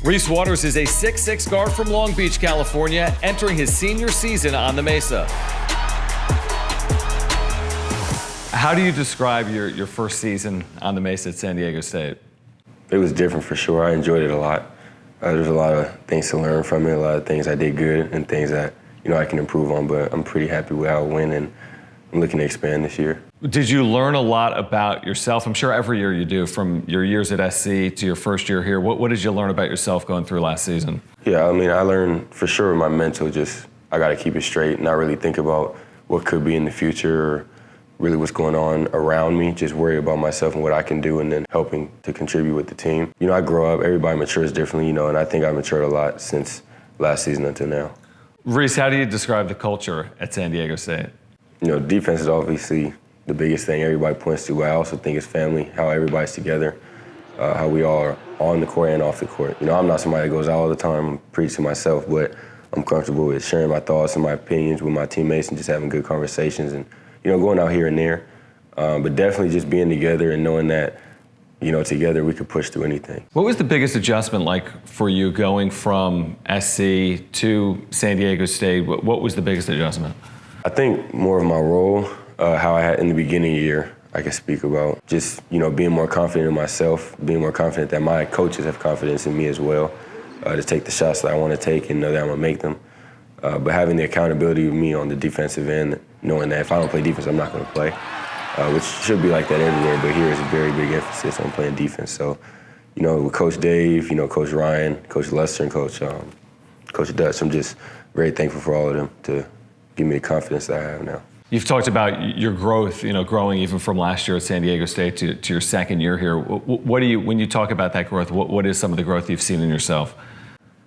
Reese Waters is a 6'6" guard from Long Beach, California, entering his senior season on the Mesa. How do you describe your first season on the Mesa at San Diego State? It was different for sure. I enjoyed it a lot. There's a lot of things to learn from it, a lot of things I did good and things that I can improve on, but I'm pretty happy with how it went, and I'm looking to expand this year. Did you learn a lot about yourself? I'm sure every year you do, from your years at SC to your first year here. What did you learn about yourself going through last season? Yeah, I learned for sure my mental, I got to keep it straight, not really think about what could be in the future or really what's going on around me, just worry about myself and what I can do and then helping to contribute with the team. I grow up, everybody matures differently, and I think I matured a lot since last season until now. Reese, how do you describe the culture at San Diego State? Defense is obviously the biggest thing everybody points to, but I also think it's family, how everybody's together, how we all are on the court and off the court. I'm not somebody that goes out all the time, I'm pretty to myself, but I'm comfortable with sharing my thoughts and my opinions with my teammates and just having good conversations and, going out here and there. But definitely just being together and knowing that, together we could push through anything. What was the biggest adjustment like for you going from SC to San Diego State? What was the biggest adjustment? I think more of my role, how I had in the beginning of the year, I can speak about. Just, being more confident in myself, being more confident that my coaches have confidence in me as well, to take the shots that I want to take and know that I'm going to make them. But having the accountability of me on the defensive end, knowing that if I don't play defense, I'm not going to play, which should be like that everywhere, but here is a very big emphasis on playing defense. So, with Coach Dave, Coach Ryan, Coach Lester, and Coach Dutch, I'm just very thankful for all of them to give me the confidence that I have now. You've talked about your growth, growing even from last year at San Diego State to your second year here. What do you, when you talk about that growth, what is some of the growth you've seen in yourself?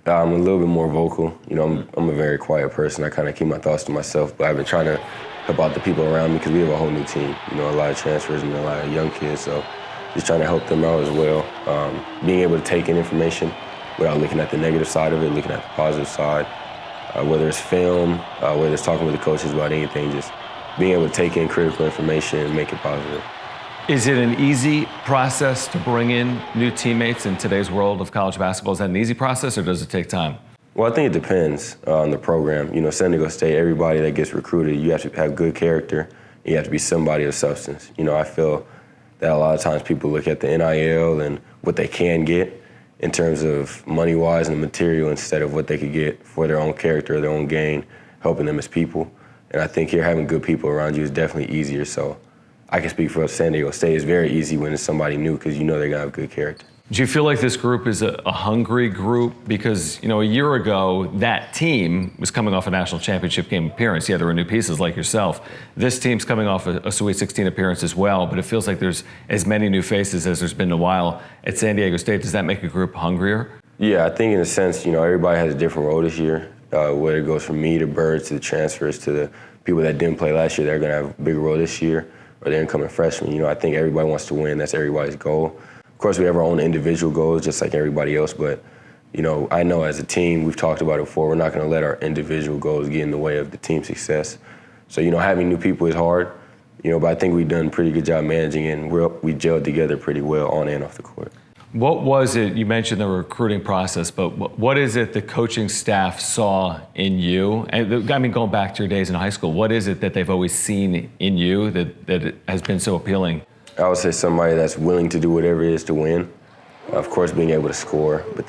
I'm a little bit more vocal. I'm a very quiet person. I kind of keep my thoughts to myself, but I've been trying to help out the people around me because we have a whole new team, a lot of transfers and a lot of young kids, so just trying to help them out as well. Being able to take in information without looking at the negative side of it, looking at the positive side, whether it's film, whether it's talking with the coaches about anything, just being able to take in critical information and make it positive. Is it an easy process to bring in new teammates in today's world of college basketball? Is that an easy process, or does it take time? Well, I think it depends on the program. San Diego State, everybody that gets recruited, you have to have good character. You have to be somebody of substance. I feel that a lot of times people look at the NIL and what they can get in terms of money-wise and material instead of what they could get for their own character or their own gain, helping them as people. And I think here having good people around you is definitely easier. So I can speak for San Diego State. It's very easy when it's somebody new because they're going to have good character. Do you feel like this group is a hungry group? Because, a year ago, that team was coming off a national championship game appearance. Yeah, there were new pieces like yourself. This team's coming off a Sweet 16 appearance as well, but it feels like there's as many new faces as there's been in a while at San Diego State. Does that make a group hungrier? Yeah, I think in a sense, everybody has a different role this year, whether it goes from me to Bird to the transfers to the people that didn't play last year, they're going to have a bigger role this year, or the incoming freshmen. I think everybody wants to win. That's everybody's goal. Of course, we have our own individual goals, just like everybody else, but, I know as a team, we've talked about it before, we're not going to let our individual goals get in the way of the team's success. So, having new people is hard, but I think we've done a pretty good job managing it, and we gelled together pretty well on and off the court. What was it, you mentioned the recruiting process, but what is it the coaching staff saw in you? And going back to your days in high school, what is it that they've always seen in you that has been so appealing? I would say somebody that's willing to do whatever it is to win. Of course, being able to score, but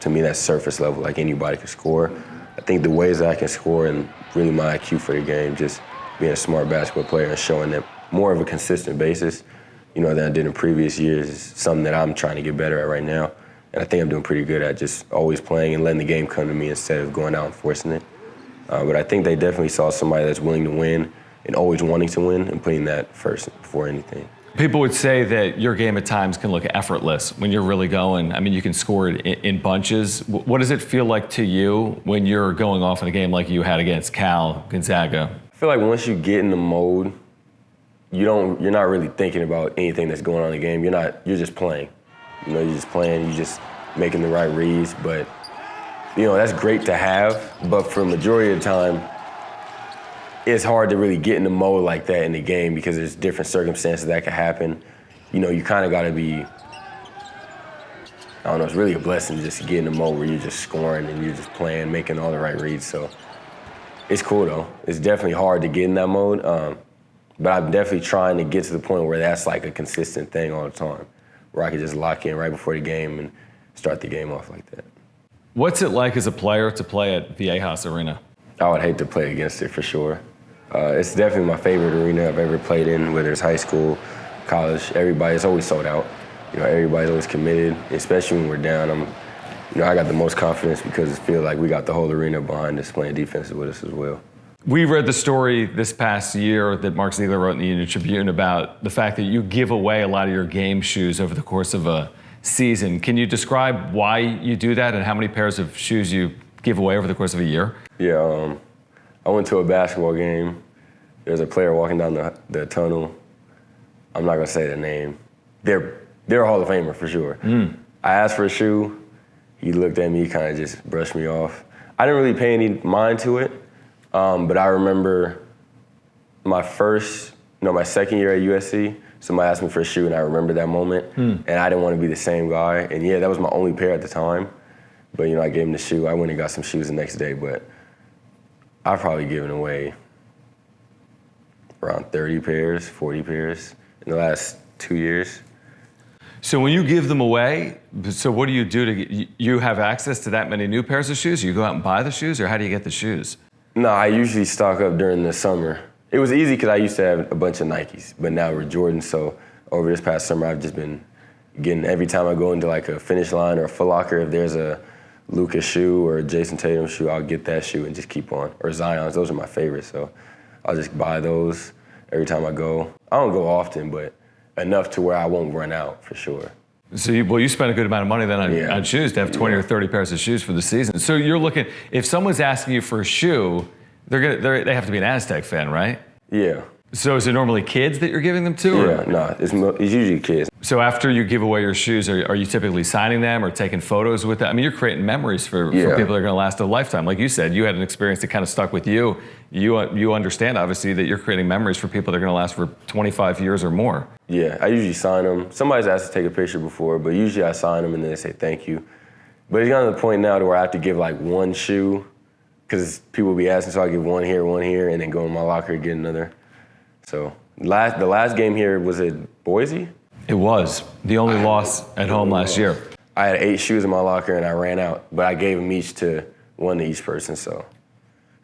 to me, that's surface level, like anybody can score. I think the ways that I can score and really my IQ for the game, just being a smart basketball player and showing that more of a consistent basis, than I did in previous years is something that I'm trying to get better at right now. And I think I'm doing pretty good at just always playing and letting the game come to me instead of going out and forcing it. But I think they definitely saw somebody that's willing to win and always wanting to win and putting that first before anything. People would say that your game at times can look effortless when you're really going. You can score it in bunches. What does it feel like to you when you're going off in a game like you had against Cal, Gonzaga? I feel like once you get in the mode, you're not really thinking about anything that's going on in the game. You're just playing. You're just playing, you're just making the right reads. But, that's great to have. But for the majority of the time, it's hard to really get in the mode like that in the game because there's different circumstances that could happen. You kind of got to be, I don't know, it's really a blessing just to get in the mode where you're just scoring and you're just playing, making all the right reads. So it's cool though. It's definitely hard to get in that mode, but I'm definitely trying to get to the point where that's like a consistent thing all the time, where I can just lock in right before the game and start the game off like that. What's it like as a player to play at Viejas Arena? I would hate to play against it for sure. It's definitely my favorite arena I've ever played in, whether it's high school, college. Everybody's always sold out. Everybody's always committed, especially when we're down. I got the most confidence because I feel like we got the whole arena behind us playing defense with us as well. We read the story this past year that Mark Ziegler wrote in the Union Tribune about the fact that you give away a lot of your game shoes over the course of a season. Can you describe why you do that and how many pairs of shoes you give away over the course of a year? Yeah, I went to a basketball game. There's a player walking down the tunnel. I'm not gonna say the name. They're a Hall of Famer for sure. I asked for a shoe. He looked at me, kind of just brushed me off. I didn't really pay any mind to it, but I remember my second year at USC, somebody asked me for a shoe, and I remember that moment, and I didn't want to be the same guy. And yeah, that was my only pair at the time, but I gave him the shoe. I went and got some shoes the next day, but I've probably given away around 30 pairs, 40 pairs in the last 2 years. So when you give them away, so what do you do you have access to that many new pairs of shoes? You go out and buy the shoes, or how do you get the shoes? No, I usually stock up during the summer. It was easy because I used to have a bunch of Nikes, but now we're Jordans. So over this past summer, I've just been getting, every time I go into like a Finish Line or a Foot Locker, if there's a Luka shoe or a Jason Tatum shoe, I'll get that shoe and just keep on. Or Zion's, those are my favorites. So I'll just buy those every time I go. I don't go often, but enough to where I won't run out for sure. So you spend a good amount of money then on shoes to have 20 or 30 pairs of shoes for the season. So you're looking, if someone's asking you for a shoe, they have to be an Aztec fan, right? Yeah. So is it normally kids that you're giving them to? Yeah, no, it's usually kids. So after you give away your shoes, are you typically signing them or taking photos with them? I mean, you're creating memories for people that are going to last a lifetime. Like you said, you had an experience that kind of stuck with you. You understand, obviously, that you're creating memories for people that are going to last for 25 years or more. Yeah, I usually sign them. Somebody's asked to take a picture before, but usually I sign them and then they say thank you. But it's gotten to the point now to where I have to give like one shoe because people will be asking, so I give one here, and then go in my locker and get another. So the last game here was at Boise. It was the only loss at home last year. I had 8 shoes in my locker and I ran out, but I gave them one to each person, so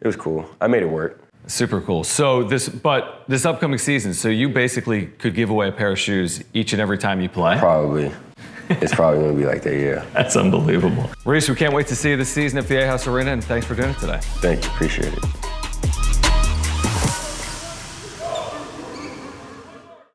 it was cool. I made it work. Super cool. So this upcoming season, so you basically could give away a pair of shoes each and every time you play? Probably. It's probably going to be like that, yeah. That's unbelievable. Reese, we can't wait to see you this season at Viejas Arena, and thanks for doing it today. Thank you, appreciate it.